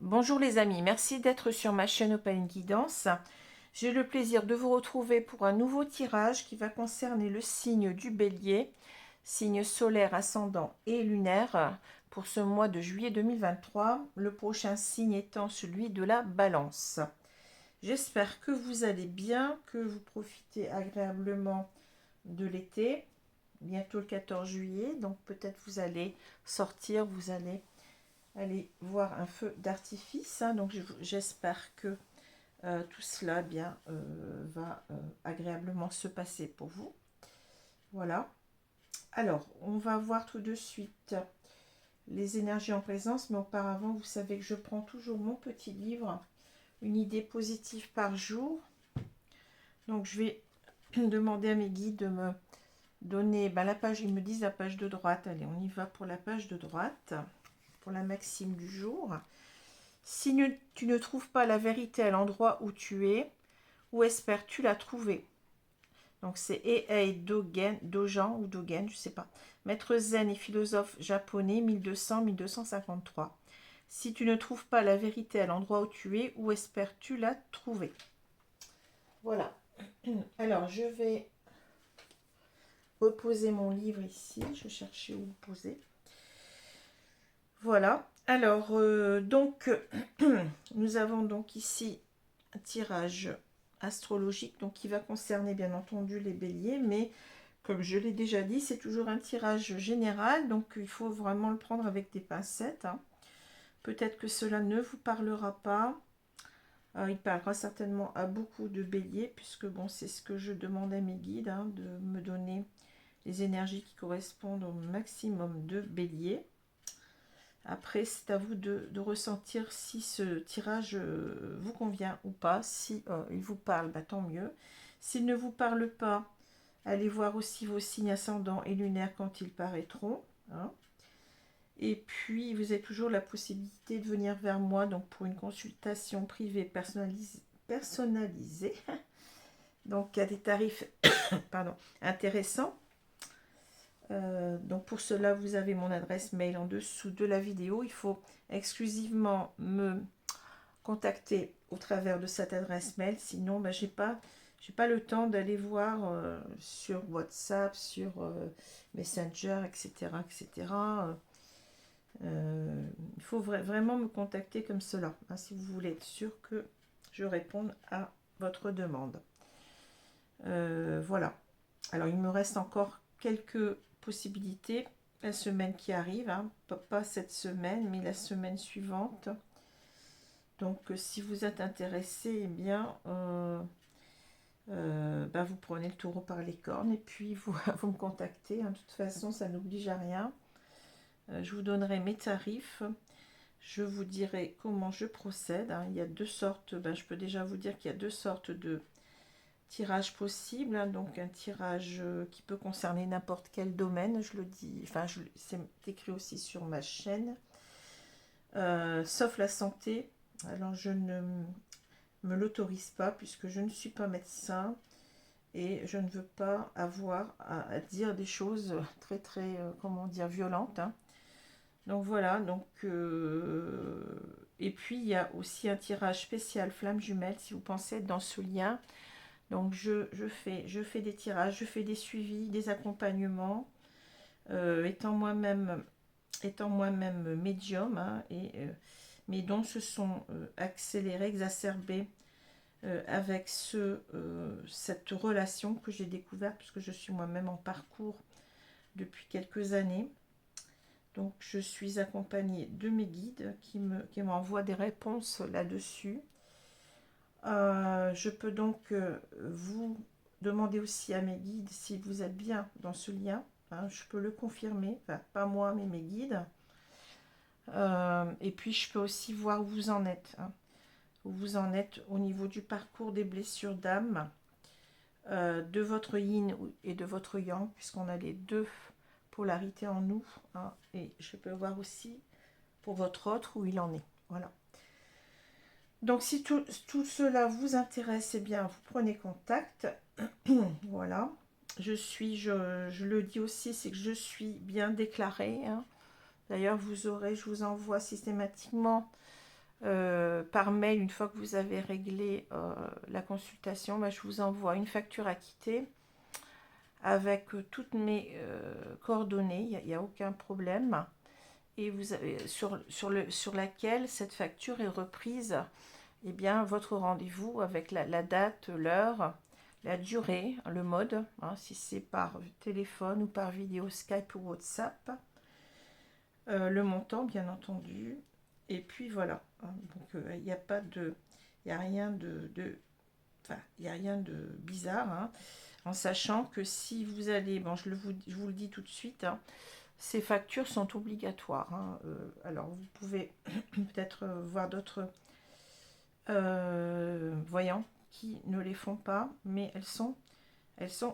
Bonjour les amis, merci d'être sur ma chaîne Open Guidance. J'ai le plaisir de vous retrouver pour un nouveau tirage qui va concerner le signe du Bélier, signe solaire, ascendant et lunaire pour ce mois de juillet 2023, le prochain signe étant celui de la Balance. J'espère que vous allez bien, que vous profitez agréablement de l'été, bientôt le 14 juillet, donc peut-être vous allez sortir, vous allez aller voir un feu d'artifice, hein. Donc j'espère que tout cela va agréablement se passer pour vous. Voilà. Alors, on va voir tout de suite les énergies en présence, mais auparavant, vous savez que je prends toujours mon petit livre, une idée positive par jour. Donc, je vais demander à mes guides de me donner la page, ils me disent la page de droite. Allez, on y va pour la page de droite, pour la maxime du jour. Si tu ne trouves pas la vérité à l'endroit où tu es, où espères-tu la trouver? Donc c'est Eihei Dogen ou Dogen, je sais pas. Maître zen et philosophe japonais 1200-1253. Si tu ne trouves pas la vérité à l'endroit où tu es, où espères-tu la trouver? Voilà. Alors je vais reposer mon livre ici. Je cherchais où le poser. Voilà. Alors donc nous avons donc ici un tirage astrologique, donc qui va concerner bien entendu les béliers, mais comme je l'ai déjà dit, c'est toujours un tirage général, donc il faut vraiment le prendre avec des pincettes, hein. Peut-être que cela ne vous parlera pas. Il parlera certainement à beaucoup de béliers, puisque bon, c'est ce que je demande à mes guides, hein, de me donner les énergies qui correspondent au maximum de béliers. Après, c'est à vous de ressentir si ce tirage vous convient ou pas. Si il vous parle, tant mieux. S'il ne vous parle pas, allez voir aussi vos signes ascendants et lunaires quand ils paraîtront, hein. Et puis, vous avez toujours la possibilité de venir vers moi donc pour une consultation privée personnalisée donc à des tarifs pardon, intéressants. Donc pour cela, vous avez mon adresse mail en dessous de la vidéo. Il faut exclusivement me contacter au travers de cette adresse mail. Sinon, j'ai pas le temps d'aller voir sur WhatsApp, sur Messenger, etc. etc. Il faut vraiment me contacter comme cela, hein, si vous voulez être sûr que je réponde à votre demande. Voilà. Alors, il me reste encore quelques possibilités la semaine qui arrive, hein, pas cette semaine, mais la semaine suivante. Donc, si vous êtes intéressé, eh bien, vous prenez le taureau par les cornes et puis vous me contactez, hein. De toute façon, ça n'oblige à rien. Je vous donnerai mes tarifs. Je vous dirai comment je procède, hein. Il y a deux sortes, je peux déjà vous dire qu'il y a deux sortes de tirage possible, hein. Donc un tirage qui peut concerner n'importe quel domaine, je le dis, c'est écrit aussi sur ma chaîne, sauf la santé. Alors je ne me l'autorise pas puisque je ne suis pas médecin et je ne veux pas avoir à dire des choses très très comment dire, violentes, hein. Donc voilà, donc et puis il y a aussi un tirage spécial flamme jumelle si vous pensez être dans ce lien. Donc je fais des tirages, je fais des suivis, des accompagnements, étant moi-même médium, hein, et mes dons se sont accélérés, exacerbés avec cette relation que j'ai découverte puisque je suis moi-même en parcours depuis quelques années. Donc je suis accompagnée de mes guides qui m'envoient des réponses là-dessus. Je peux donc vous demander aussi à mes guides si vous êtes bien dans ce lien, hein. Je peux le confirmer, enfin, pas moi mais mes guides. Et puis je peux aussi voir où vous en êtes, hein. Où vous en êtes au niveau du parcours des blessures d'âme, de votre yin et de votre yang, puisqu'on a les deux polarités en nous, hein. Et je peux voir aussi pour votre autre où il en est. Voilà. Donc si tout cela vous intéresse, eh bien vous prenez contact. Voilà. Je le dis aussi, c'est que je suis bien déclarée, hein. D'ailleurs, je vous envoie systématiquement par mail, une fois que vous avez réglé la consultation, bah, je vous envoie une facture acquittée avec toutes mes coordonnées, il n'y a aucun problème. Et vous avez, sur laquelle cette facture est reprise, eh bien, votre rendez-vous avec la date, l'heure, la durée, le mode, hein, si c'est par téléphone ou par vidéo Skype ou WhatsApp, le montant bien entendu, et puis voilà, hein. Donc il n'y a pas de, il n'y a rien enfin, il n'y a rien de bizarre, hein, en sachant que si vous allez, bon, je vous le dis tout de suite, hein, ces factures sont obligatoires, hein. Alors vous pouvez peut-être voir d'autres voyants qui ne les font pas, mais elles sont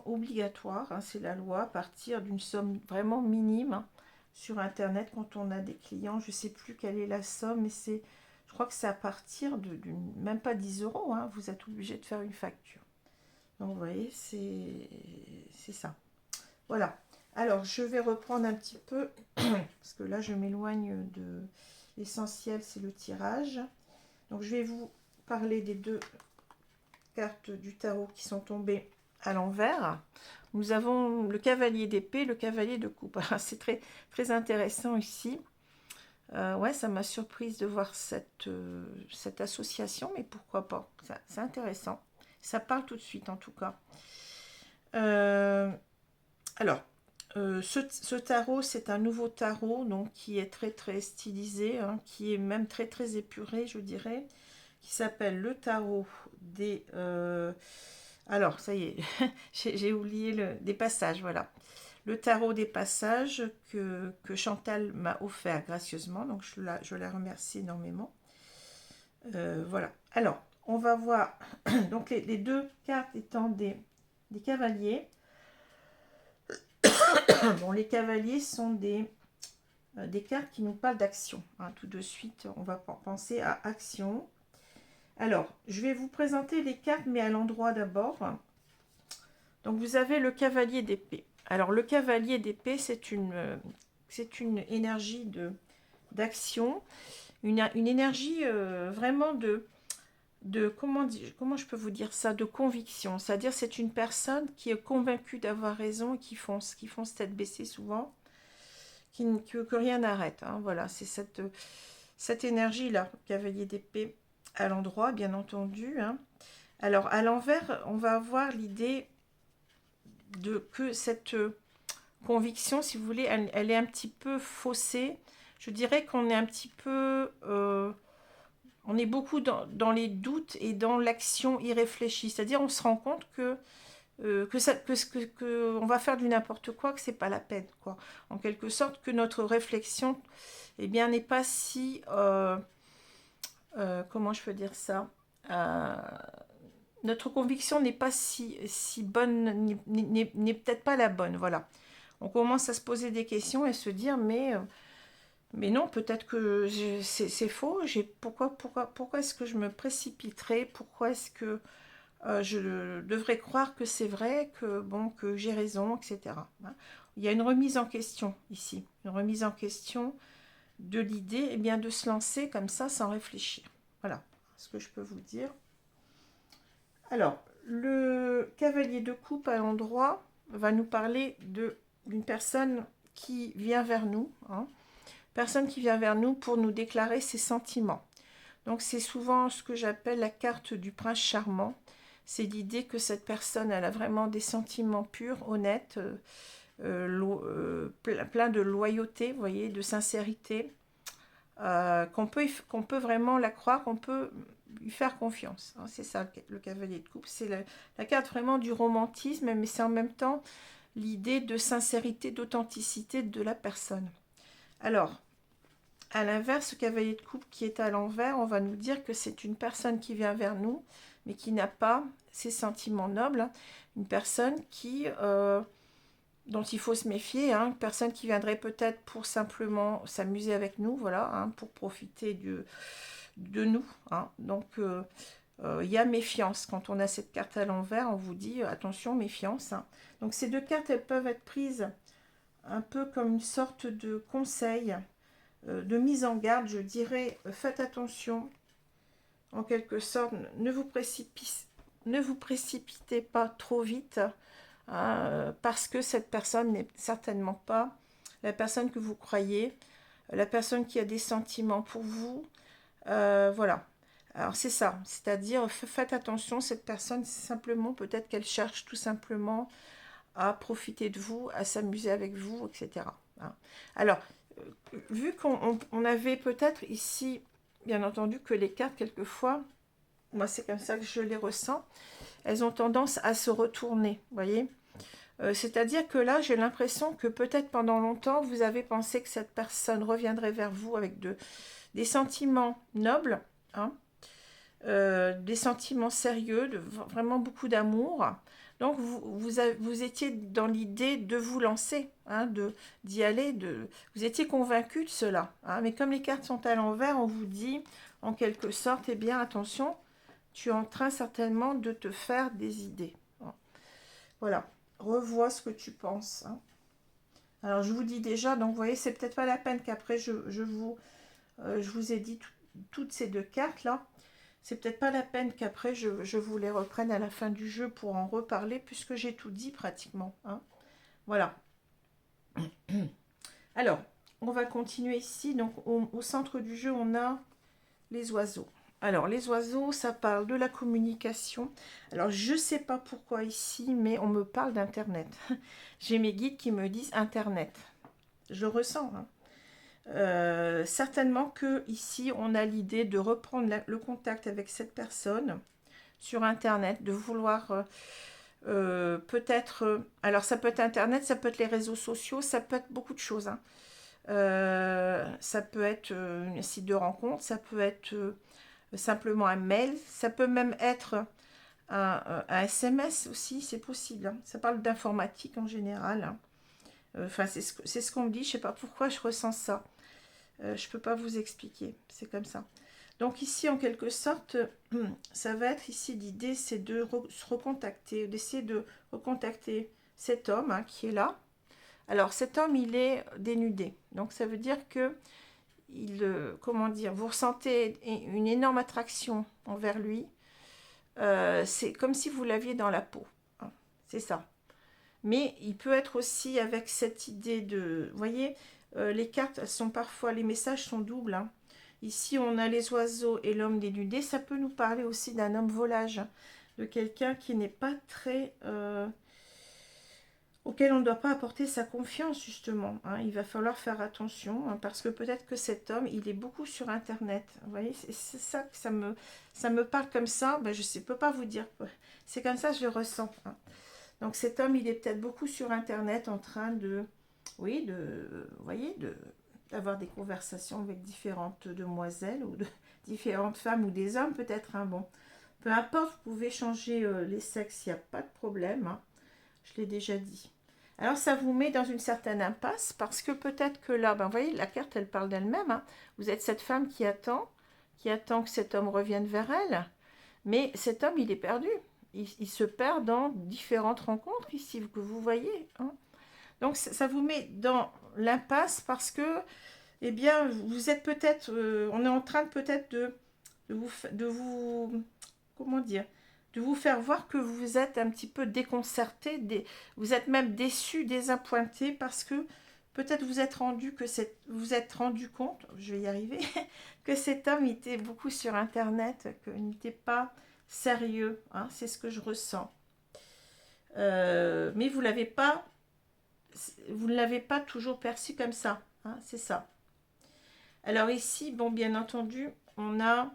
obligatoires, hein, c'est la loi, à partir d'une somme vraiment minime, hein, sur internet quand on a des clients. Je ne sais plus quelle est la somme, mais je crois que c'est à partir même pas 10 euros, hein, vous êtes obligé de faire une facture. Donc vous voyez, c'est ça. Voilà. Alors je vais reprendre un petit peu, parce que là je m'éloigne de l'essentiel, c'est le tirage. Donc je vais vous parler des deux cartes du tarot qui sont tombées à l'envers. Nous avons le cavalier d'épée, le cavalier de coupe. C'est très, très intéressant ici. Ouais, ça m'a surprise de voir cette association, mais pourquoi pas. C'est intéressant. Ça parle tout de suite en tout cas. Alors, ce tarot, c'est un nouveau tarot, donc qui est très très stylisé, hein, qui est même très très épuré, je dirais, qui s'appelle le tarot des... alors, ça y est, j'ai oublié des passages, voilà. Le tarot des passages que Chantal m'a offert gracieusement, donc je la remercie énormément. Voilà. Alors, on va voir donc les deux cartes étant des cavaliers. Bon, les cavaliers sont des cartes qui nous parlent d'action, hein. Tout de suite, on va penser à action. Alors, je vais vous présenter les cartes, mais à l'endroit d'abord. Donc, vous avez le cavalier d'épée. Alors, le cavalier d'épée, c'est une énergie d'action, une énergie vraiment comment je peux vous dire ça, de conviction. C'est-à-dire, c'est une personne qui est convaincue d'avoir raison et qui fonce tête baissée souvent, que rien n'arrête, hein. Voilà, c'est cette énergie-là, cavalier d'épée, à l'endroit, bien entendu, hein. Alors, à l'envers, on va avoir l'idée que cette conviction, si vous voulez, elle est un petit peu faussée. Je dirais qu'on est un petit peu... on est beaucoup dans les doutes et dans l'action irréfléchie. C'est-à-dire, on se rend compte que on va faire du n'importe quoi, que c'est pas la peine, quoi. En quelque sorte, que notre réflexion, eh bien, n'est pas si... comment je peux dire ça, notre conviction n'est pas si bonne, n'est peut-être pas la bonne, voilà. On commence à se poser des questions et se dire, mais non, peut-être que c'est faux, pourquoi est-ce que je me précipiterais, pourquoi est-ce que je devrais croire que c'est vrai, que j'ai raison, etc. Il y a une remise en question ici, une remise en question de l'idée, eh bien, de se lancer comme ça sans réfléchir. Voilà ce que je peux vous dire. Alors, le cavalier de coupe à l'endroit va nous parler d'une personne qui vient vers nous, hein, personne qui vient vers nous pour nous déclarer ses sentiments. Donc c'est souvent ce que j'appelle la carte du prince charmant. C'est l'idée que cette personne, elle a vraiment des sentiments purs, honnêtes, plein de loyauté, vous voyez, de sincérité, qu'on peut vraiment la croire, qu'on peut lui faire confiance, hein. C'est ça le cavalier de coupe, c'est la carte vraiment du romantisme, mais c'est en même temps l'idée de sincérité, d'authenticité de la personne. Alors, à l'inverse, le cavalier de coupe qui est à l'envers, on va nous dire que c'est une personne qui vient vers nous, mais qui n'a pas ses sentiments nobles, hein. Une personne dont il faut se méfier, hein. Une personne qui viendrait peut-être pour simplement s'amuser avec nous, voilà, hein, pour profiter de nous, hein. Donc, il y a méfiance. Quand on a cette carte à l'envers, on vous dit attention, méfiance, hein. Donc, ces deux cartes, elles peuvent être prises un peu comme une sorte de conseil, de mise en garde, je dirais, faites attention, en quelque sorte, ne vous précipitez pas trop vite, hein, parce que cette personne n'est certainement pas la personne que vous croyez, la personne qui a des sentiments pour vous, voilà. Alors c'est ça, c'est-à-dire faites attention, cette personne, simplement, peut-être qu'elle cherche tout simplement à profiter de vous, à s'amuser avec vous, etc. Hein. Alors, vu qu'on avait peut-être ici, bien entendu, que les cartes, quelquefois, moi c'est comme ça que je les ressens, elles ont tendance à se retourner, vous voyez. C'est-à-dire que là, j'ai l'impression que peut-être pendant longtemps, vous avez pensé que cette personne reviendrait vers vous avec des sentiments nobles, hein, des sentiments sérieux, vraiment beaucoup d'amour. Donc, vous étiez dans l'idée de vous lancer, hein, d'y aller, vous étiez convaincu de cela. Hein, mais comme les cartes sont à l'envers, on vous dit, en quelque sorte, eh bien, attention, tu es en train certainement de te faire des idées. Voilà, revois ce que tu penses. Hein. Alors, je vous dis déjà, donc, vous voyez, c'est peut-être pas la peine qu'après, je vous ai dit toutes ces deux cartes-là. C'est peut-être pas la peine qu'après, je vous les reprenne à la fin du jeu pour en reparler, puisque j'ai tout dit pratiquement. Hein. Voilà. Alors, on va continuer ici. Donc, au centre du jeu, on a les oiseaux. Alors, les oiseaux, ça parle de la communication. Alors, je ne sais pas pourquoi ici, mais on me parle d'Internet. J'ai mes guides qui me disent Internet. Je ressens. Hein. Certainement que ici, on a l'idée de reprendre le contact avec cette personne sur Internet, de vouloir peut-être... alors, ça peut être Internet, ça peut être les réseaux sociaux, ça peut être beaucoup de choses. Hein. Ça peut être un site de rencontre, ça peut être... simplement un mail, ça peut même être un SMS aussi, c'est possible. Hein. Ça parle d'informatique en général. Hein. Enfin, c'est ce qu'on me dit, je ne sais pas pourquoi je ressens ça. Je ne peux pas vous expliquer, c'est comme ça. Donc ici, en quelque sorte, ça va être ici, l'idée, c'est de se recontacter, d'essayer de recontacter cet homme hein, qui est là. Alors, cet homme, il est dénudé. Donc, ça veut dire que comment dire, vous ressentez une énorme attraction envers lui. C'est comme si vous l'aviez dans la peau. Hein, c'est ça. Mais il peut être aussi avec cette idée de... Vous voyez, les cartes, elles sont parfois... Les messages sont doubles. Hein. Ici, on a les oiseaux et l'homme dénudé. Ça peut nous parler aussi d'un homme volage. Hein, de quelqu'un qui n'est pas très... auquel on ne doit pas apporter sa confiance, justement. Hein. Il va falloir faire attention, hein, parce que peut-être que cet homme, il est beaucoup sur Internet. Vous voyez, c'est ça que ça me parle comme ça. Ben, je ne peux pas vous dire. C'est comme ça que je le ressens. Hein. Donc cet homme, il est peut-être beaucoup sur Internet en train de... Oui, vous voyez, d'avoir des conversations avec différentes demoiselles ou de différentes femmes ou des hommes peut-être. Hein, bon, peu importe, vous pouvez changer les sexes, il n'y a pas de problème. Hein. Je l'ai déjà dit. Alors, ça vous met dans une certaine impasse parce que peut-être que là, ben, vous voyez, la carte, elle parle d'elle-même. Hein. Vous êtes cette femme qui attend que cet homme revienne vers elle. Mais cet homme, il est perdu. Il se perd dans différentes rencontres ici que vous voyez. Hein. Donc, ça vous met dans l'impasse parce que, eh bien, vous êtes peut-être... on est en train peut-être de vous... Comment dire, de vous faire voir que vous êtes un petit peu déconcerté, vous êtes même déçu, désappointé, parce que peut-être vous êtes rendu compte, je vais y arriver, que cet homme était beaucoup sur Internet, qu'il n'était pas sérieux, hein, c'est ce que je ressens. Mais vous ne l'avez pas toujours perçu comme ça, hein, c'est ça. Alors ici, bon, bien entendu, on a...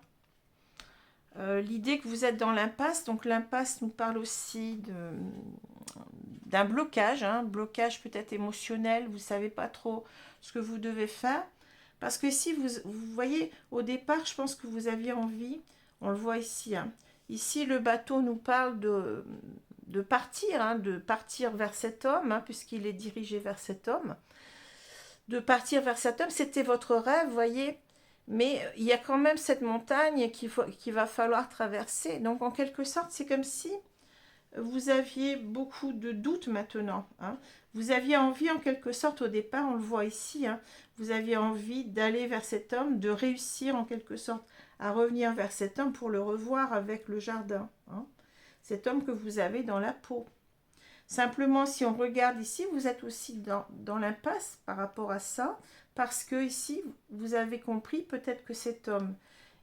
l'idée que vous êtes dans l'impasse, donc l'impasse nous parle aussi d'un blocage, hein, blocage peut-être émotionnel, vous ne savez pas trop ce que vous devez faire, parce que si vous voyez, au départ, je pense que vous aviez envie, on le voit ici, hein, ici le bateau nous parle de partir, hein, de partir vers cet homme, hein, puisqu'il est dirigé vers cet homme, de partir vers cet homme, c'était votre rêve, voyez. Mais il y a quand même cette montagne qu'il va falloir traverser. Donc, en quelque sorte, c'est comme si vous aviez beaucoup de doutes maintenant. Hein. Vous aviez envie, en quelque sorte, au départ, on le voit ici, hein, vous aviez envie d'aller vers cet homme, de réussir, en quelque sorte, à revenir vers cet homme pour le revoir avec le jardin. Hein. Cet homme que vous avez dans la peau. Simplement, si on regarde ici, vous êtes aussi dans l'impasse par rapport à ça, parce que ici, vous avez compris peut-être que cet homme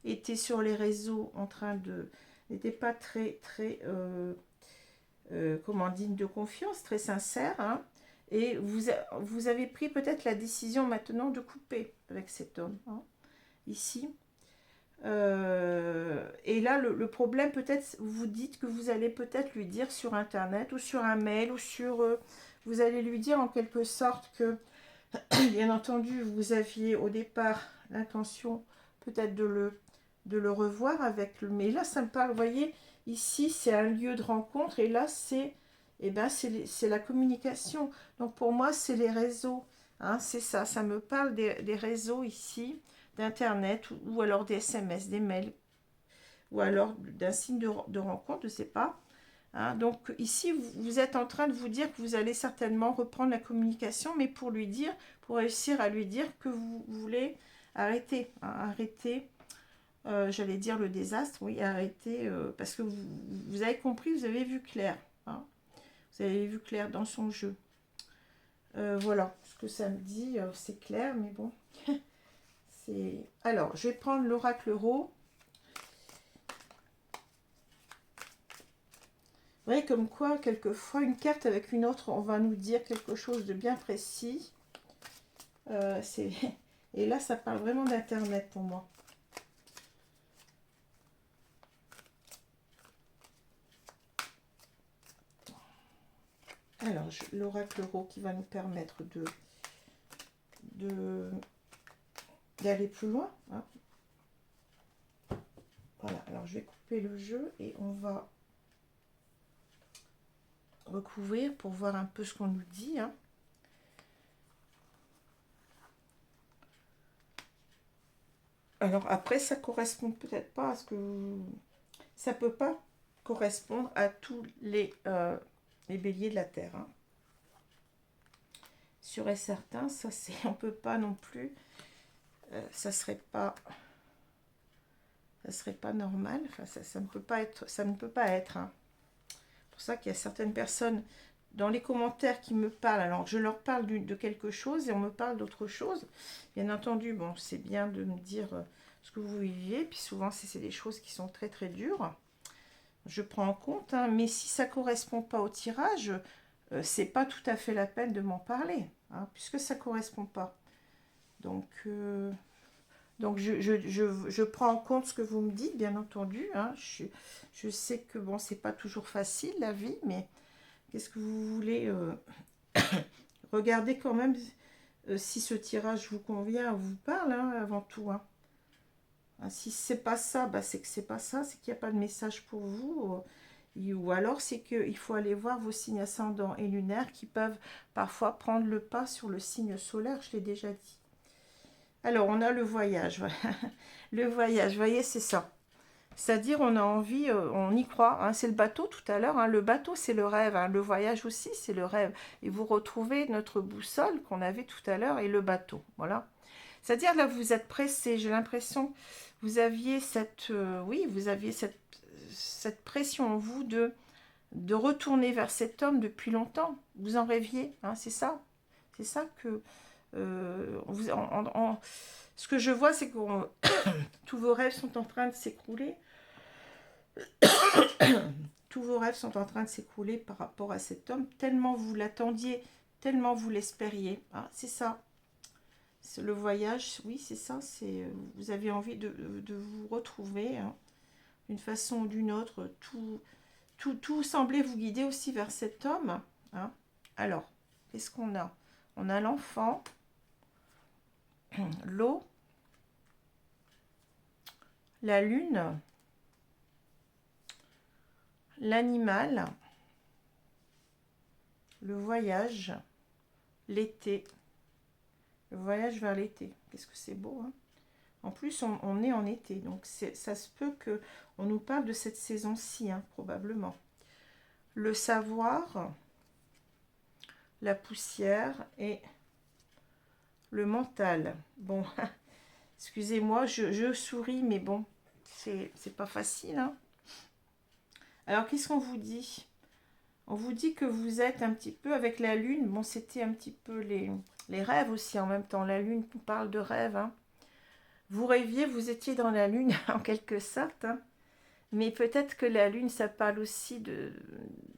était sur les réseaux en train de... n'était pas très, comment, digne de confiance, très sincère, hein, et vous avez pris peut-être la décision maintenant de couper avec cet homme, hein, ici. Et là, le problème, peut-être, vous dites que vous allez peut-être lui dire sur Internet ou sur un mail ou sur... vous allez lui dire en quelque sorte que, bien entendu, vous aviez au départ l'intention peut-être de le revoir avec le... Mais là, ça me parle, vous voyez, ici, c'est un lieu de rencontre et là, c'est la communication. Donc, pour moi, c'est les réseaux. Hein, c'est ça, ça me parle des réseaux ici, d'Internet ou alors des SMS, des mails, ou alors d'un signe de rencontre, je ne sais pas. Hein, donc ici, vous êtes en train de vous dire que vous allez certainement reprendre la communication, mais pour lui dire, pour réussir à lui dire que vous voulez arrêter, hein, arrêter, j'allais dire le désastre, oui, arrêter, parce que vous avez compris, vous avez vu clair, hein, vous avez vu clair dans son jeu. Voilà, ce que ça me dit, c'est clair, mais bon, c'est... Alors, je vais prendre l'oracle euro. Vous voyez, comme quoi, quelquefois, une carte avec une autre, on va nous dire quelque chose de bien précis. Et là, ça parle vraiment d'Internet pour moi. Alors, l'oracle euro qui va nous permettre d'aller plus loin. Hein. Voilà, alors je vais couper le jeu et on va recouvrir pour voir un peu ce qu'on nous dit. Hein. Alors après, ça correspond peut-être pas à ce que... Ça peut pas correspondre à tous les béliers de la Terre. Hein. Sûr et certain, ça c'est... On peut pas non plus... ça serait pas normal. Enfin, ça ne peut pas être... Ça ne peut pas être. Hein. C'est pour ça qu'il y a certaines personnes dans les commentaires qui me parlent. Alors, je leur parle de quelque chose et on me parle d'autre chose. Bien entendu, bon, c'est bien de me dire ce que vous viviez. Puis souvent, c'est des choses qui sont très, très dures. Je prends en compte. Hein, mais si ça ne correspond pas au tirage, c'est pas tout à fait la peine de m'en parler. Hein, puisque ça ne correspond pas. Donc, je prends en compte ce que vous me dites, bien entendu. Hein, je sais que, bon, c'est pas toujours facile, la vie, mais... Qu'est-ce que vous voulez regardez quand même si ce tirage vous convient, vous parle, hein, avant tout. Hein. Si c'est pas ça, bah, c'est que c'est pas ça, c'est qu'il n'y a pas de message pour vous. Ou alors c'est qu'il faut aller voir vos signes ascendants et lunaires qui peuvent parfois prendre le pas sur le signe solaire, je l'ai déjà dit. Alors, on a le voyage. Le voyage, vous voyez, c'est ça. C'est-à-dire, on a envie, on y croit. Hein, c'est le bateau tout à l'heure. Hein, le bateau, c'est le rêve. Hein, le voyage aussi, c'est le rêve. Et vous retrouvez notre boussole qu'on avait tout à l'heure et le bateau. Voilà. C'est-à-dire, là, vous êtes pressé. J'ai l'impression vous aviez cette... oui, vous aviez cette pression en vous de retourner vers cet homme depuis longtemps. Vous en rêviez. Hein, c'est ça. C'est ça que... ce que je vois, c'est que tous vos rêves sont en train de s'écrouler. Tous vos rêves sont en train de s'écrouler par rapport à cet homme, tellement vous l'attendiez, tellement vous l'espériez. Ah, c'est ça. C'est le voyage, oui, c'est ça. Vous avez envie de vous retrouver, hein, d'une façon ou d'une autre. Tout semblait vous guider aussi vers cet homme. Hein. Alors, qu'est-ce qu'on a? On a l'enfant, l'eau, la lune, l'animal, le voyage, l'été, le voyage vers l'été. Qu'est-ce que c'est beau, hein? En plus, on est en été, donc ça se peut qu'on nous parle de cette saison-ci, hein, probablement. le savoir, la poussière et le mental. Bon, excusez-moi, je souris, mais bon, c'est pas facile, hein. Alors, qu'est-ce qu'on vous dit? On vous dit que vous êtes un petit peu avec la lune. Bon, c'était un petit peu les rêves aussi en même temps. La lune nous parle de rêves, hein. Vous rêviez, vous étiez dans la lune en quelque sorte, hein. Mais peut-être que la lune, ça parle aussi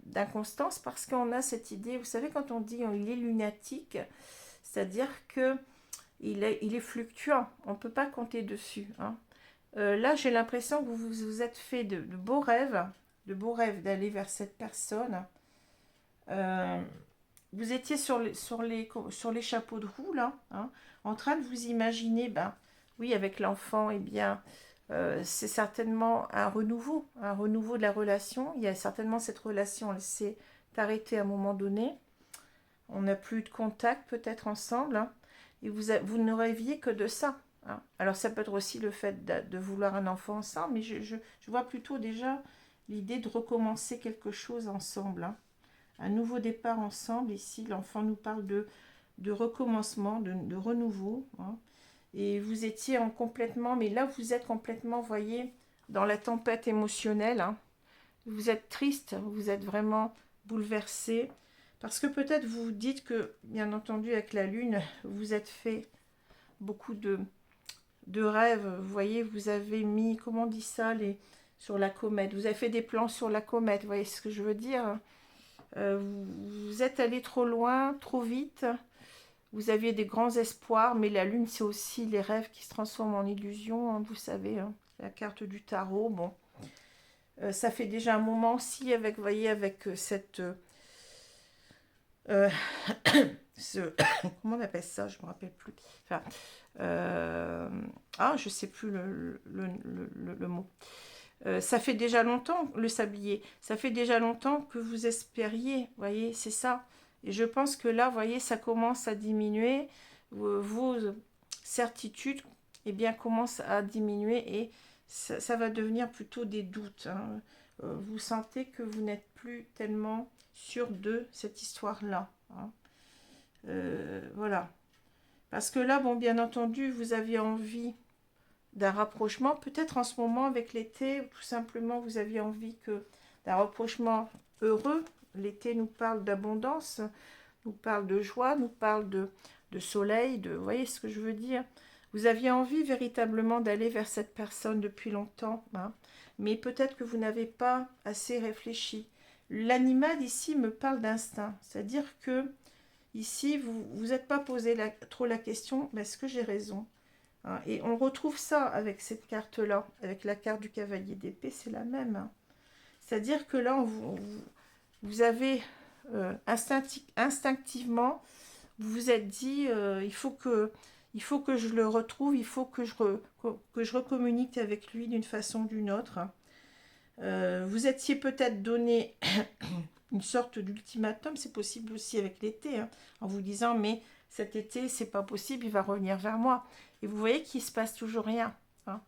d'inconstance parce qu'on a cette idée, vous savez, quand on dit il est lunatique, c'est-à-dire que il est fluctuant. On ne peut pas compter dessus, hein. Là, j'ai l'impression que vous vous êtes fait de beaux rêves d'aller vers cette personne. Euh, Vous étiez sur les chapeaux de roue, là, hein, en train de vous imaginer, ben, oui, avec l'enfant, eh bien, c'est certainement un renouveau de la relation. Il y a certainement cette relation, elle s'est arrêtée à un moment donné. On n'a plus de contact peut-être ensemble, hein, et vous ne rêviez que de ça, hein. Alors ça peut être aussi le fait de vouloir un enfant ensemble, mais je vois plutôt déjà l'idée de recommencer quelque chose ensemble, hein. Un nouveau départ ensemble. Ici, l'enfant nous parle de recommencement, de renouveau, hein. Et vous étiez en complètement, mais là, vous êtes complètement, voyez, dans la tempête émotionnelle, hein. Vous êtes triste, vous êtes vraiment bouleversé. Parce que peut-être vous vous dites que, bien entendu, avec la lune, vous êtes fait beaucoup de rêves. Vous voyez, vous avez mis, comment on dit ça, sur la comète. Vous avez fait des plans sur la comète, vous voyez ce que je veux dire? Vous êtes allé trop loin, trop vite. Vous aviez des grands espoirs, mais la lune, c'est aussi les rêves qui se transforment en illusions, hein, vous savez, hein, la carte du tarot. Bon, ça fait déjà un moment aussi avec, vous voyez, avec cette... euh, comment on appelle ça? Je me rappelle plus. Enfin, je sais plus le mot. Ça fait déjà longtemps, le sablier, ça fait déjà longtemps que vous espériez, vous voyez, c'est ça. Et je pense que là, vous voyez, ça commence à diminuer, vos certitudes, eh bien, commencent à diminuer et ça va devenir plutôt des doutes, hein. Vous sentez que vous n'êtes plus tellement sûr de cette histoire-là, hein. Voilà. Parce que là, bon, bien entendu, vous aviez envie d'un rapprochement, peut-être en ce moment avec l'été, ou tout simplement vous aviez envie d'un rapprochement heureux. L'été nous parle d'abondance, nous parle de joie, nous parle de soleil, vous voyez ce que je veux dire? Vous aviez envie véritablement d'aller vers cette personne depuis longtemps, hein, mais peut-être que vous n'avez pas assez réfléchi. L'animal ici me parle d'instinct, c'est-à-dire que ici vous vous êtes pas posé trop la question, mais est-ce que j'ai raison? Hein, et on retrouve ça avec cette carte-là, avec la carte du cavalier d'épée, c'est la même, hein. C'est-à-dire que là, vous avez instinctivement, vous vous êtes dit, il faut que je le retrouve, il faut que que je recommunique avec lui d'une façon ou d'une autre. Vous étiez peut-être donné une sorte d'ultimatum, c'est possible aussi avec l'été, hein, en vous disant, mais cet été, c'est pas possible, il va revenir vers moi. Et vous voyez qu'il ne se passe toujours rien, hein.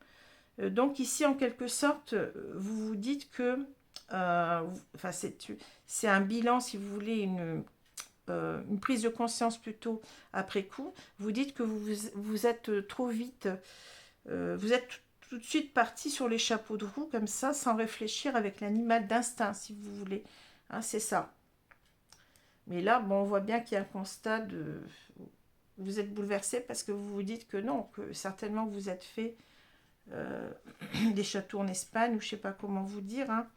Donc ici, en quelque sorte, vous vous dites que, enfin, c'est un bilan, si vous voulez, une prise de conscience plutôt après coup. Vous dites que vous êtes trop vite, vous êtes tout de suite parti sur les chapeaux de roue, comme ça, sans réfléchir, avec l'animal d'instinct, si vous voulez, hein, c'est ça. Mais là, bon, on voit bien qu'il y a un constat de... Vous êtes bouleversé parce que vous vous dites que non, que certainement vous êtes fait euh, des châteaux en Espagne, ou je ne sais pas comment vous dire, hein.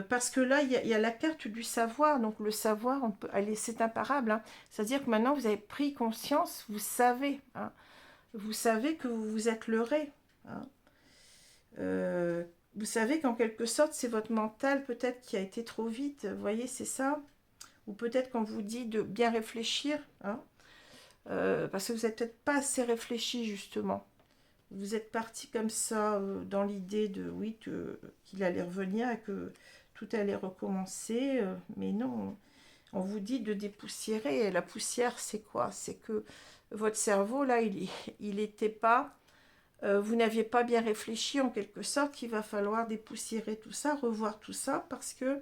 Parce que là, il y a la carte du savoir. Donc le savoir, allez, c'est imparable, hein. C'est-à-dire que maintenant, vous avez pris conscience, vous savez, hein. Vous savez que vous vous êtes leurré, hein. Vous savez qu'en quelque sorte, c'est votre mental peut-être qui a été trop vite. Vous voyez, c'est ça. Ou peut-être qu'on vous dit de bien réfléchir, hein. Parce que vous n'êtes peut-être pas assez réfléchi, justement. Vous êtes parti comme ça, dans l'idée de, oui, qu'il allait revenir et que tout allait recommencer. Mais non, on vous dit de dépoussiérer. Et la poussière, c'est quoi? C'est que votre cerveau, là, il était pas... vous n'aviez pas bien réfléchi, en quelque sorte, qu'il va falloir dépoussiérer tout ça, revoir tout ça, parce que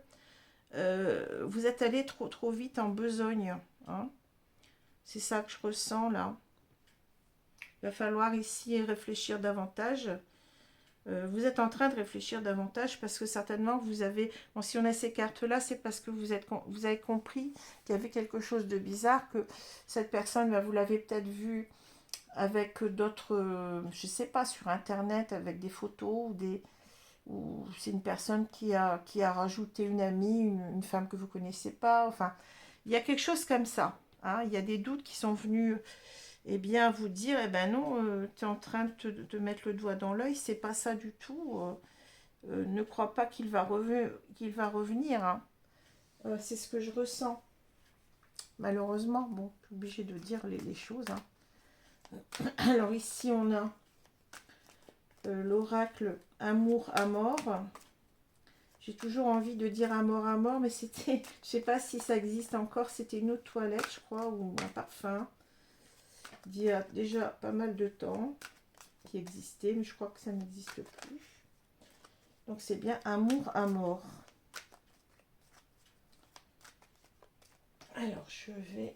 Vous êtes allé trop vite en besogne. Hein. C'est ça que je ressens là. Il va falloir ici réfléchir davantage. Vous êtes en train de réfléchir davantage parce que certainement vous avez... Bon, si on a ces cartes-là, c'est parce que vous avez compris qu'il y avait quelque chose de bizarre, que cette personne, bah, vous l'avez peut-être vu avec d'autres, je sais pas, sur Internet, avec des photos ou c'est une personne qui a rajouté une amie, une femme que vous connaissez pas. Enfin, il y a quelque chose comme ça. Hein. Il y a des doutes qui sont venus eh bien, vous dire, eh ben non, tu es en train de te mettre le doigt dans l'œil, c'est pas ça du tout. Ne crois pas qu'il va revenir. Hein. C'est ce que je ressens. Malheureusement, bon, je suis obligée de dire les choses. Hein. Alors ici, on a l'oracle amour à mort. J'ai toujours envie de dire amour à mort, mais c'était, je sais pas si ça existe encore, c'était une eau de toilette, je crois, ou un parfum. Il y a déjà pas mal de temps qui existait, mais je crois que ça n'existe plus. Donc c'est bien amour à mort. Alors je vais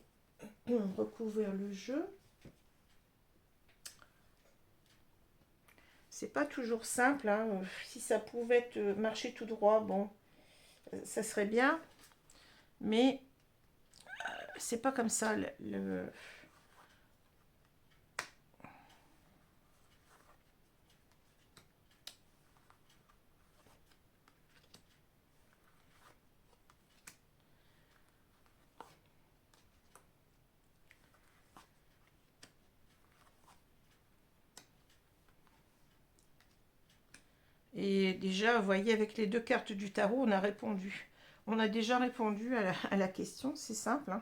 recouvrir le jeu. C'est pas toujours simple. Hein. Si ça pouvait marcher tout droit, bon, ça serait bien. Mais c'est pas comme ça. Et déjà, vous voyez, avec les deux cartes du tarot, on a répondu. On a déjà répondu à la question, c'est simple. Hein.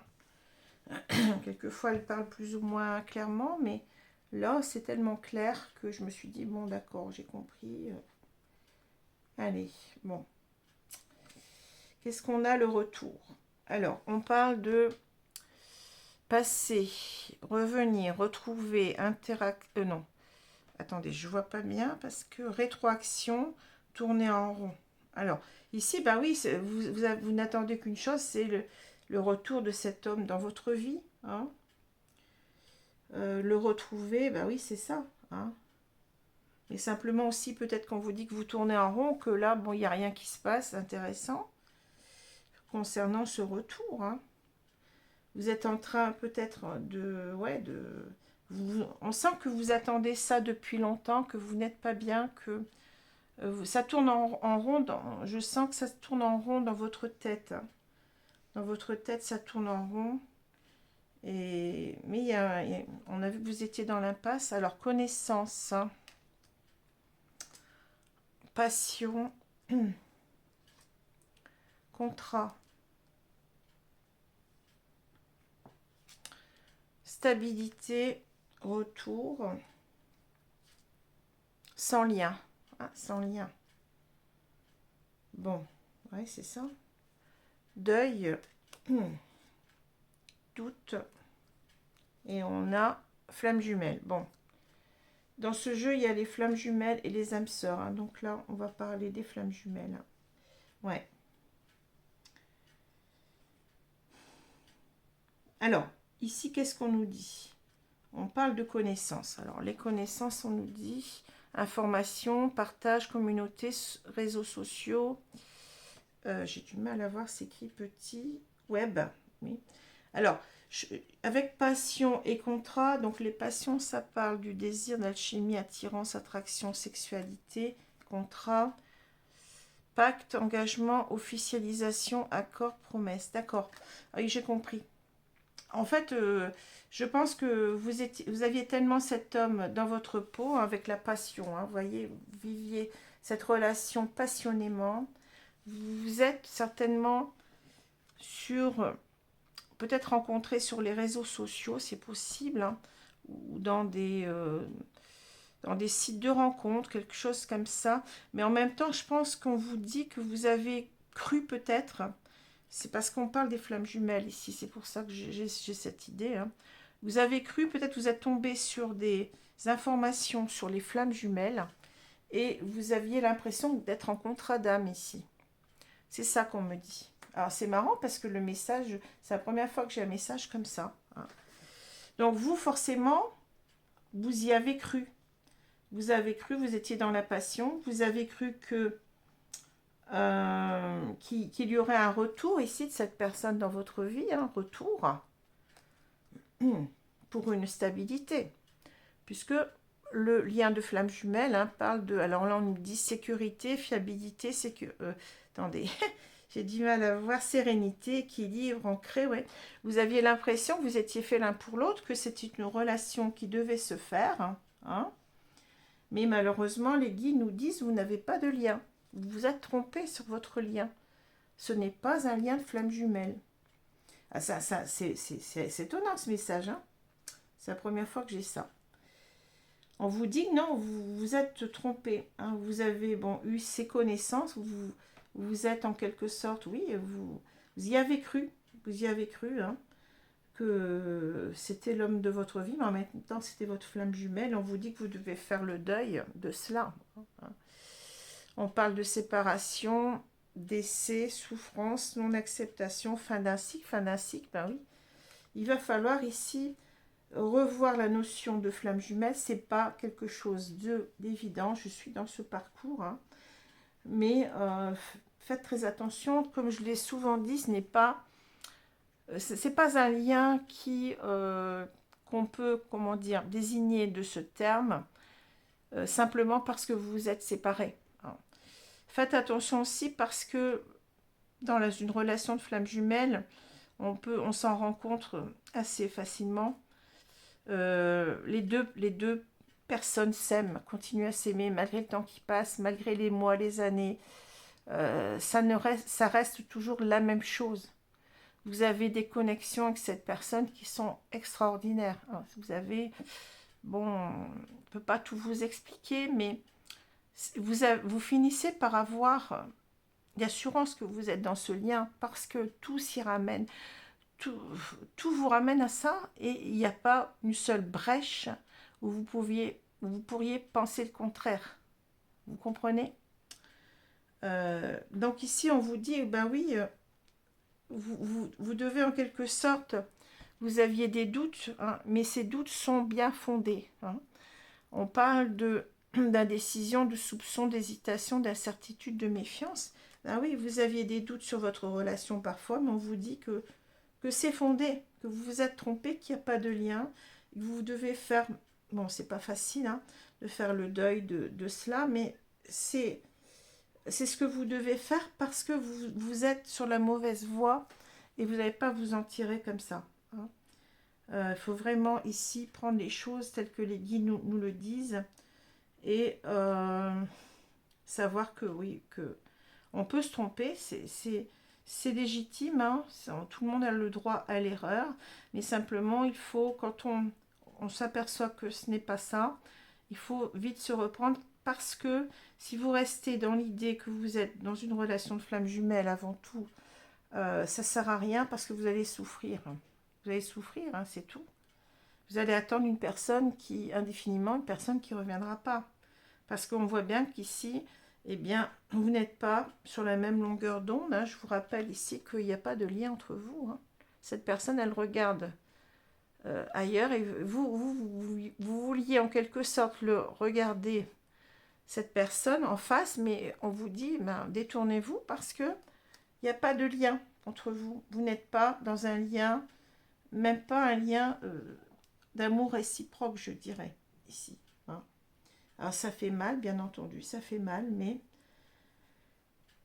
Quelquefois, elle parle plus ou moins clairement, mais là, c'est tellement clair que je me suis dit, bon, d'accord, j'ai compris. Allez, bon. Qu'est-ce qu'on a le retour? Alors, on parle de passer, revenir, retrouver, non, attendez, je vois pas bien parce que rétroaction, tourner en rond. Alors, ici, bah oui, vous n'attendez qu'une chose, c'est le retour de cet homme dans votre vie. Hein. Le retrouver, bah oui, c'est ça. Hein. Et simplement aussi, peut-être qu'on vous dit que vous tournez en rond, que là, bon, il n'y a rien qui se passe intéressant concernant ce retour. Hein. Vous êtes en train peut-être on sent que vous attendez ça depuis longtemps, que vous n'êtes pas bien, que ça tourne en rond. Je sens que ça tourne en rond dans votre tête. Hein. Dans votre tête, ça tourne en rond. Mais on a vu que vous étiez dans l'impasse. Alors, connaissance, hein. Passion, contrat, stabilité, retour, sans lien. Ah, sans lien. Bon, ouais, c'est ça. Deuil, doute, et on a flamme jumelle. Bon, dans ce jeu, il y a les flammes jumelles et les âmes sœurs. Hein. Donc là, on va parler des flammes jumelles. Ouais. Alors, ici, qu'est-ce qu'on nous dit? On parle de connaissances. Alors, les connaissances, on nous dit information, partage, communauté, réseaux sociaux. J'ai du mal à voir, c'est écrit petit. Web, oui. Alors, avec passion et contrat, donc les passions, ça parle du désir, d'alchimie, attirance, attraction, sexualité, contrat, pacte, engagement, officialisation, accord, promesse. D'accord, oui, j'ai compris. En fait, je pense que vous aviez tellement cet homme dans votre peau, hein, avec la passion, hein, vous voyez, vous viviez cette relation passionnément. Vous êtes certainement sur, peut-être rencontré sur les réseaux sociaux, c'est possible, hein, ou dans des sites de rencontres, quelque chose comme ça. Mais en même temps, je pense qu'on vous dit que vous avez cru peut-être, c'est parce qu'on parle des flammes jumelles ici, c'est pour ça que j'ai cette idée. Hein. Vous avez cru, peut-être vous êtes tombé sur des informations sur les flammes jumelles et vous aviez l'impression d'être en contrat d'âme ici. C'est ça qu'on me dit. Alors, c'est marrant parce que le message, c'est la première fois que j'ai un message comme ça. Hein. Donc, vous, forcément, vous y avez cru. Vous avez cru, vous étiez dans la passion. Vous avez cru que qu'il y aurait un retour ici de cette personne dans votre vie, un retour pour une stabilité. Puisque le lien de flamme jumelle parle de... Alors là, on nous dit sécurité, fiabilité, attendez, j'ai du mal à voir, sérénité, équilibre, ancré, ouais. Vous aviez l'impression que vous étiez fait l'un pour l'autre, que c'était une relation qui devait se faire, hein. Mais malheureusement, les guides nous disent, vous n'avez pas de lien. Vous vous êtes trompé sur votre lien. Ce n'est pas un lien de flamme jumelle. Ah, ça c'est étonnant ce message, hein. C'est la première fois que j'ai ça. On vous dit que non, vous vous êtes trompé. Hein. Vous avez eu ces connaissances, vous êtes en quelque sorte, oui, vous y avez cru. Vous y avez cru que c'était l'homme de votre vie, mais en même temps c'était votre flamme jumelle. On vous dit que vous devez faire le deuil de cela. Hein. On parle de séparation, décès, souffrance, non-acceptation, fin d'un cycle, ben oui. Il va falloir ici revoir la notion de flamme jumelle, c'est pas quelque chose d'évident. Je suis dans ce parcours, hein. Mais faites très attention. Comme je l'ai souvent dit, ce n'est pas, c'est pas un lien qu'on peut, comment dire, désigner de ce terme simplement parce que vous vous êtes séparés. Hein. Faites attention aussi parce que dans une relation de flamme jumelle, on s'en rend compte assez facilement. Les deux personnes s'aiment, continuent à s'aimer malgré le temps qui passe, malgré les mois, les années. Ça reste toujours la même chose. Vous avez des connexions avec cette personne qui sont extraordinaires. Hein. Vous on ne peut pas tout vous expliquer, mais vous finissez par avoir l'assurance que vous êtes dans ce lien parce que tout s'y ramène. Tout vous ramène à ça et il n'y a pas une seule brèche où vous pourriez penser le contraire. Vous comprenez? Donc ici, on vous dit, ben oui, vous devez en quelque sorte, vous aviez des doutes, hein, mais ces doutes sont bien fondés. Hein. On parle d'indécision, de soupçon, d'hésitation, d'incertitude, de méfiance. Ben oui, vous aviez des doutes sur votre relation parfois, mais on vous dit que c'est fondé, que vous vous êtes trompé, qu'il n'y a pas de lien, que vous devez faire, bon, c'est pas facile de faire le deuil de cela, mais c'est ce que vous devez faire parce que vous êtes sur la mauvaise voie et vous n'allez pas vous en tirer comme ça. Il faut vraiment ici prendre les choses telles que les guides nous le disent et savoir que oui, que on peut se tromper, c'est légitime, hein. Tout le monde a le droit à l'erreur, mais simplement il faut, quand on s'aperçoit que ce n'est pas ça, il faut vite se reprendre parce que si vous restez dans l'idée que vous êtes dans une relation de flamme jumelle avant tout, ça ne sert à rien parce que vous allez souffrir. Vous allez souffrir, hein, c'est tout. Vous allez attendre une personne indéfiniment, une personne qui ne reviendra pas. Parce qu'on voit bien qu'ici, eh bien, vous n'êtes pas sur la même longueur d'onde. Hein. Je vous rappelle ici qu'il n'y a pas de lien entre vous. Hein. Cette personne, elle regarde ailleurs et vous vouliez en quelque sorte le regarder, cette personne en face, mais on vous dit, ben, détournez-vous parce que il n'y a pas de lien entre vous. Vous n'êtes pas dans un lien, même pas un lien d'amour réciproque, je dirais, ici. Hein. Alors ça fait mal, bien entendu, ça fait mal, mais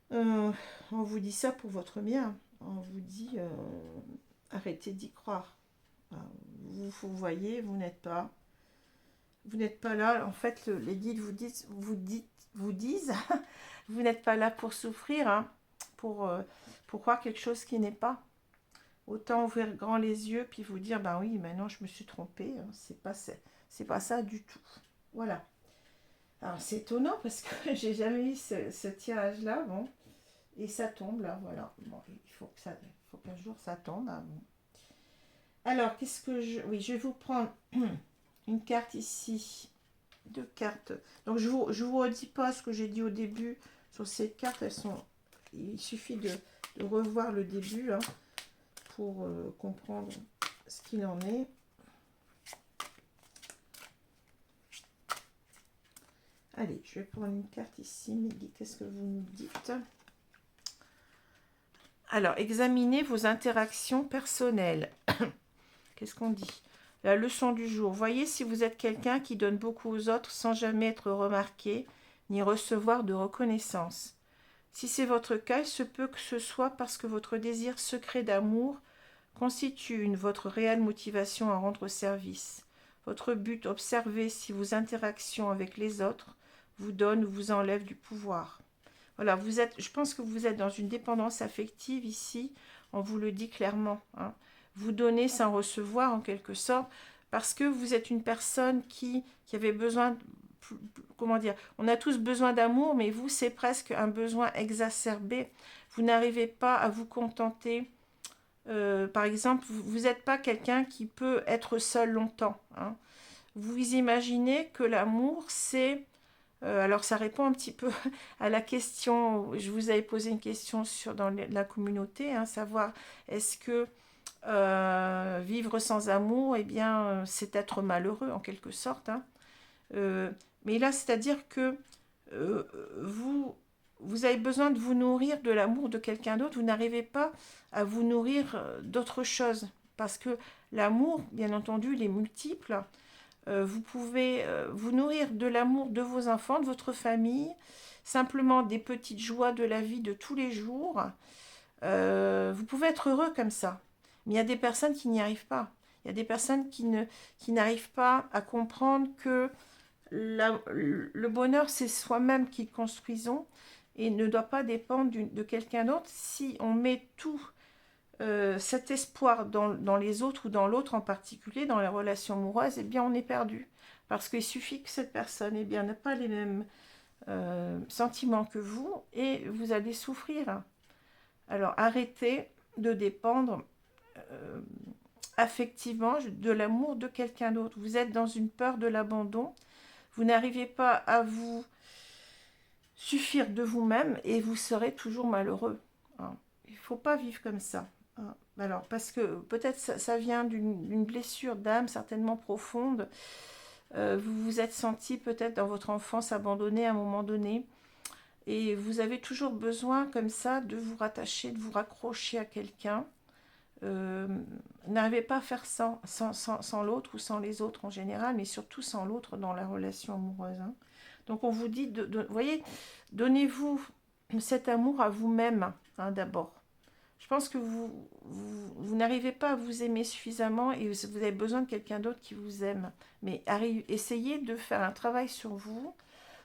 on vous dit ça pour votre bien. On vous dit, arrêtez d'y croire. Vous voyez, vous n'êtes pas là. En fait, les guides vous disent, vous n'êtes pas là pour souffrir, hein, pour croire quelque chose qui n'est pas. Autant ouvrir grand les yeux puis vous dire, ben oui, maintenant je me suis trompée, hein, c'est pas ça du tout. Voilà. Alors c'est étonnant parce que j'ai jamais eu ce tirage-là, bon, et ça tombe là, voilà. Bon, il faut qu'un jour ça tombe. Hein, bon. Alors qu'est-ce que oui, je vais vous prendre une carte ici, deux cartes. Donc je vous redis pas ce que j'ai dit au début sur ces cartes, il suffit de de revoir le début hein, pour comprendre ce qu'il en est. Allez, je vais prendre une carte ici. Mehdi, qu'est-ce que vous nous dites? Alors, examinez vos interactions personnelles. Qu'est-ce qu'on dit? La leçon du jour. Voyez si vous êtes quelqu'un qui donne beaucoup aux autres sans jamais être remarqué ni recevoir de reconnaissance. Si c'est votre cas, il se peut que ce soit parce que votre désir secret d'amour constitue votre réelle motivation à rendre service. Votre but, observez si vos interactions avec les autres vous donnent ou vous enlèvent du pouvoir. Voilà, je pense que vous êtes dans une dépendance affective ici, on vous le dit clairement. Hein. Vous donnez sans recevoir en quelque sorte, parce que vous êtes une personne qui avait besoin, comment dire, on a tous besoin d'amour, mais vous, c'est presque un besoin exacerbé. Vous n'arrivez pas à vous contenter. Par exemple, vous n'êtes pas quelqu'un qui peut être seul longtemps. Hein. Vous imaginez que l'amour, c'est... alors ça répond un petit peu à la question, je vous avais posé une question dans la communauté, hein, savoir est-ce que vivre sans amour, eh bien, c'est être malheureux en quelque sorte. Hein. Mais là, c'est-à-dire que euh, vous avez besoin de vous nourrir de l'amour de quelqu'un d'autre, vous n'arrivez pas à vous nourrir d'autre chose. Parce que l'amour, bien entendu, il est multiple. Vous pouvez vous nourrir de l'amour de vos enfants, de votre famille, simplement des petites joies de la vie de tous les jours. Vous pouvez être heureux comme ça. Mais il y a des personnes qui n'y arrivent pas. Il y a des personnes qui n'arrivent pas à comprendre que le bonheur, c'est soi-même qui le construisons et ne doit pas dépendre de quelqu'un d'autre. Si on met tout cet espoir dans les autres ou dans l'autre en particulier, dans les relations amoureuses, eh bien on est perdu. Parce qu'il suffit que cette personne eh bien, n'a pas les mêmes sentiments que vous et vous allez souffrir. Alors arrêtez de dépendre affectivement de l'amour de quelqu'un d'autre. Vous êtes dans une peur de l'abandon. Vous n'arrivez pas à vous suffire de vous-même et vous serez toujours malheureux. Hein. Il ne faut pas vivre comme ça. Hein. Alors, parce que peut-être ça vient d'une blessure d'âme certainement profonde. Vous vous êtes senti peut-être dans votre enfance abandonné à un moment donné. Et vous avez toujours besoin comme ça de vous rattacher, de vous raccrocher à quelqu'un. N'arrivez pas à faire sans l'autre ou sans les autres en général, mais surtout sans l'autre dans la relation amoureuse. Hein. Donc on vous dit, voyez, donnez-vous cet amour à vous-même hein, d'abord. Je pense que vous n'arrivez pas à vous aimer suffisamment et vous avez besoin de quelqu'un d'autre qui vous aime. Mais essayez de faire un travail sur vous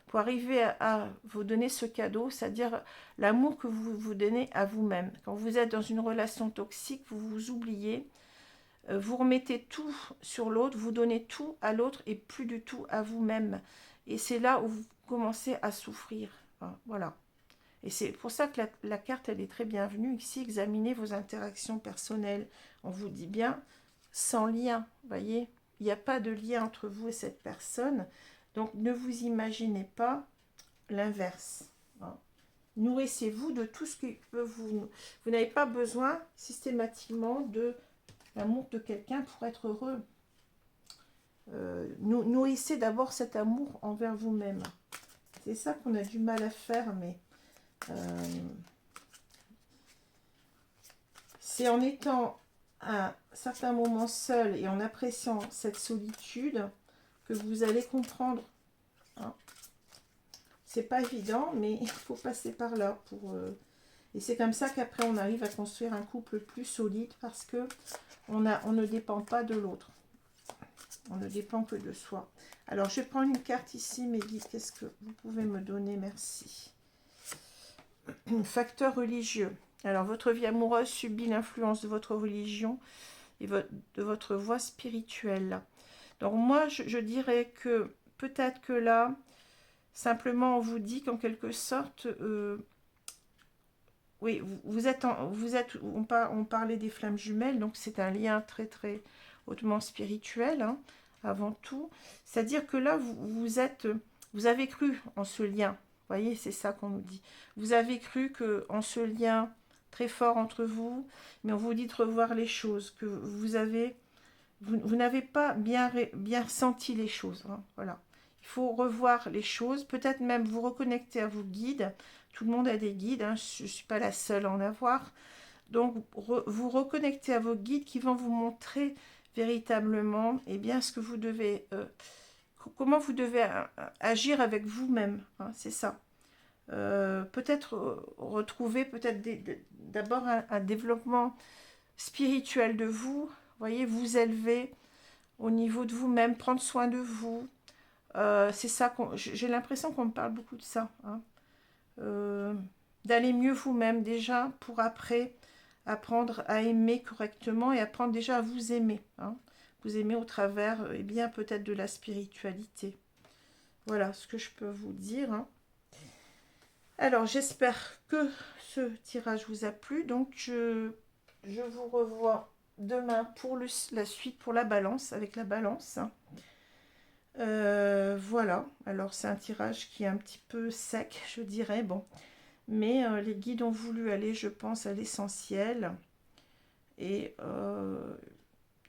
pour arriver à vous donner ce cadeau, c'est-à-dire l'amour que vous vous donnez à vous-même. Quand vous êtes dans une relation toxique, vous vous oubliez, vous remettez tout sur l'autre, vous donnez tout à l'autre et plus du tout à vous-même. Et c'est là où vous commencez à souffrir. Voilà. Et c'est pour ça que la carte, elle est très bienvenue. Ici, examinez vos interactions personnelles. On vous dit bien, sans lien, voyez. Il n'y a pas de lien entre vous et cette personne. Donc, ne vous imaginez pas l'inverse. Hein. Nourrissez-vous de tout ce qui peut vous... Vous n'avez pas besoin systématiquement de l'amour de quelqu'un pour être heureux. Nourrissez d'abord cet amour envers vous-même. C'est ça qu'on a du mal à faire, mais... c'est en étant à un certain moment seul et en appréciant cette solitude que vous allez comprendre. Hein. C'est pas évident, mais il faut passer par là. Et c'est comme ça qu'après on arrive à construire un couple plus solide parce que on ne dépend pas de l'autre. On ne dépend que de soi. Alors je vais prendre une carte ici, mes guides. Qu'est-ce que vous pouvez me donner? Merci. Facteur religieux. Alors, votre vie amoureuse subit l'influence de votre religion et de votre voie spirituelle. Donc, moi, je dirais que peut-être que là, simplement, on vous dit qu'en quelque sorte, oui, on parlait des flammes jumelles, donc c'est un lien très, très hautement spirituel, hein, avant tout. C'est-à-dire que là, vous avez cru en ce lien. Vous voyez, c'est ça qu'on nous dit. Vous avez cru qu'en ce lien très fort entre vous, mais on vous dit de revoir les choses, que vous avez, vous n'avez pas bien ressenti les choses, hein, voilà. Il faut revoir les choses, peut-être même vous reconnecter à vos guides. Tout le monde a des guides, hein, je ne suis pas la seule à en avoir. Donc, vous reconnectez à vos guides qui vont vous montrer véritablement ce que vous devez, comment vous devez agir avec vous-même, hein, c'est ça. Peut-être retrouver d'abord un développement spirituel de vous, voyez, vous élever au niveau de vous-même, prendre soin de vous. C'est ça, j'ai l'impression qu'on me parle beaucoup de ça, hein. D'aller mieux vous-même déjà pour après apprendre à aimer correctement et apprendre déjà à vous aimer, hein. Vous aimer au travers, peut-être de la spiritualité. Voilà ce que je peux vous dire, hein. Alors, j'espère que ce tirage vous a plu. Donc, je vous revois demain pour la suite, pour la balance, avec la balance. Voilà. Alors, c'est un tirage qui est un petit peu sec, je dirais. Bon. Mais les guides ont voulu aller, je pense, à l'essentiel. Et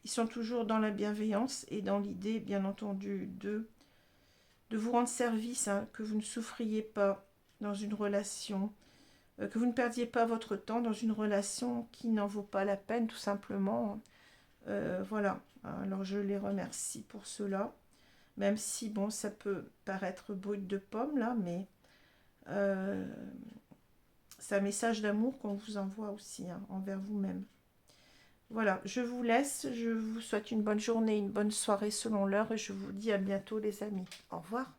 ils sont toujours dans la bienveillance et dans l'idée, bien entendu, de vous rendre service, hein, que vous ne souffriez pas dans une relation, que vous ne perdiez pas votre temps dans une relation qui n'en vaut pas la peine, tout simplement. Voilà. Alors, je les remercie pour cela. Même si, bon, ça peut paraître brut de pomme, là, mais c'est un message d'amour qu'on vous envoie aussi, hein, envers vous-même. Voilà, je vous laisse. Je vous souhaite une bonne journée, une bonne soirée selon l'heure et je vous dis à bientôt, les amis. Au revoir.